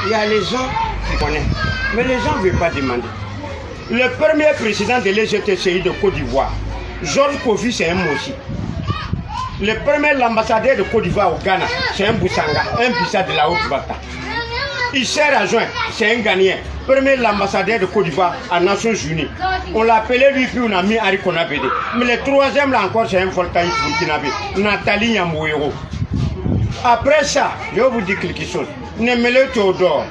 Il y a les gens qui connaissent, mais les gens ne veulent pas demander. Le premier président de l'EGTCI de Côte d'Ivoire, Georges Kofi, c'est un Mossi. Le premier ambassadeur de Côte d'Ivoire au Ghana, c'est un Boussanga, un Bissa de la Haute-Bata. Isser Adjoint, c'est un Ghanéen, premier ambassadeur de Côte d'Ivoire à Nations Unies. On l'appelait lui, puis on a mis Harry Konabede. Mais le troisième là encore, c'est un Voltaïque burkinabé, Nathalie Yamouero. Après ça, je vais vous dire quelque chose. Nemele Théodore,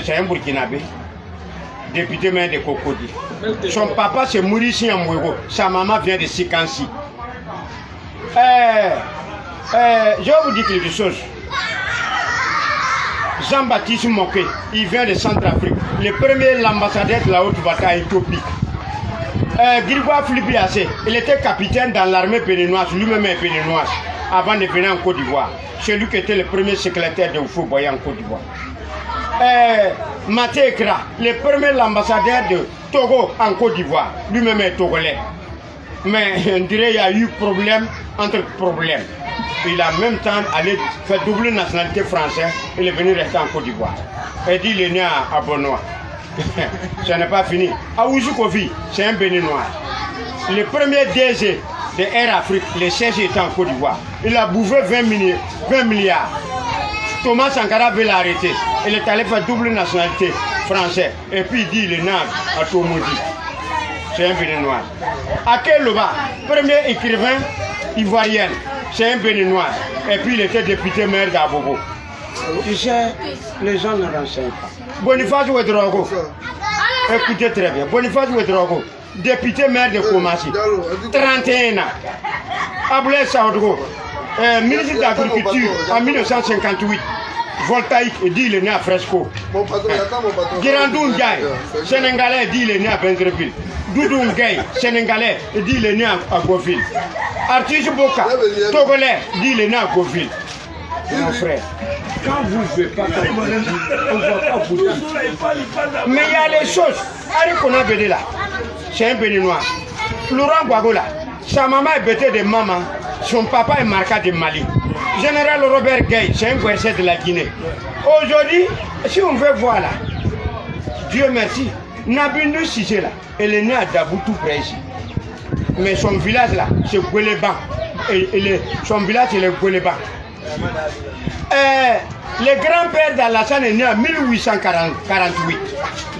c'est un Burkinabé, député maire de Cocody. Son papa c'est Maurice Yamouero, sa maman vient de Sikansi. Je vais vous dire quelque chose. Jean-Baptiste Moké, il vient de Centrafrique. Le premier ambassadeur de la Haute-Bata à Éthiopie. Grégoire Philippe Assé, il était capitaine dans l'armée béninoise, lui-même est béninoise, avant de venir en Côte d'Ivoire. C'est lui qui était le premier secrétaire de Oufou Boya en Côte d'Ivoire. Maté Ekra, le premier ambassadeur de Togo en Côte d'Ivoire, lui-même est togolais. Mais on dirait qu'il y a eu problème entre problèmes. Il a en même temps allé faire double nationalité française, il est venu rester en Côte d'Ivoire. Il dit qu'il est né à Bonois. Ça n'est pas fini. Aouzou Kofi, c'est un béninois. Le premier DG de Air Afrique, le siège était en Côte d'Ivoire. Il a bouffé 20 milliards. Thomas Sankara veut l'arrêter. Il est allé faire double nationalité française. Et puis il dit qu'il est né à Tomodi. C'est un béninois. Aké Loba, premier écrivain ivoirien, c'est un béninois. Et puis il était député maire d'Abobo. Tu sais, les gens ne renseignent pas. Boniface Ouedraogo, écoutez très bien. Boniface Ouedraogo, député maire de Koumassi, 31 ans. Ablaye Saoudgo, ministre de l'Agriculture en 1958. Voltaïque, il dit qu'il est né à Fresco. Girandou Ndiaye, Sénégalais, dit qu'il est né à Bengreville. Doudou Ngaye, Sénégalais, il dit qu'il est né à Goville. Artis Boka, Togolais, dit qu'il est né à Goville. Mon frère, quand vous ne voulez pas, on ne va pas vous dire. Mais il y a les choses. Harry Konabede là, c'est un béninois. Laurent Gbagbo, sa maman est bêtée de maman, son papa est marqué de Mali. Général Robert Gueye, c'est un Guerrier de la Guinée. Aujourd'hui, si on veut voir là, Dieu merci, Nabindu Sissé là, elle est née à Dabou tout près ici. Mais son village là, c'est Gouéléban. Son village c'est le Gouéléban. Le grand-père d'Alassane est né en 1848.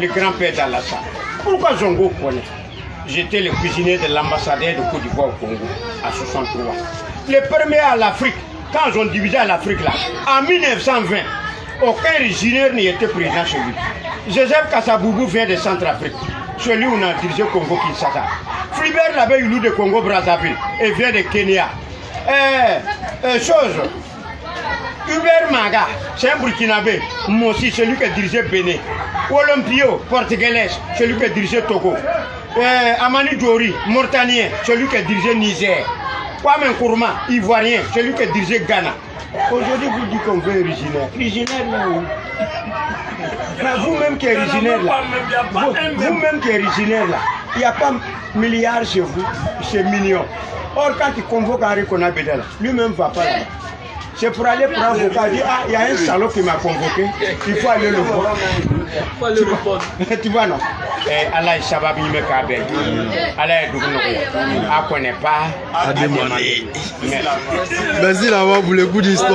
Le grand-père d'Alassane. Pourquoi Zongo connaît? J'étais le cuisinier de l'ambassadeur de Côte d'Ivoire au Congo, à 63. Le premier à l'Afrique, quand ils ont divisé à l'Afrique là, en 1920, aucun originaire n'y était présent chez lui. Joseph Kassaboubou vient de Centrafrique. Celui où on a dirigé Congo Kinshasa. Flibert Labé-Youlou de Congo Brazzaville et vient de Kenya. Hubert Maga, c'est un Burkinabé, Mossi, celui qui a dirigé Bénin. Olympio, portugais, celui qui a dirigé Togo. Amani Djori, Mauritanien, celui qui a dirigé Niger. Kwame Nkrumah, Ivoirien, celui qui a dirigé Ghana. Aujourd'hui, vous dites qu'on veut originaire. Originaire là où? Vous-même qui êtes originaire là, vous-même qui êtes originaire là, il n'y a pas milliards chez vous, c'est millions. Or, quand il convoque Harry Konabede là, lui-même ne va pas là. C'est pour aller prendre avocat, dire ah, il y a un salaud qui m'a convoqué, il faut aller le voir. Tu vois non? Allah Shababi me kabel. Allah Dougouno. A connaît pas. À demander. Vas-y là-bas pour le coup d'histoire.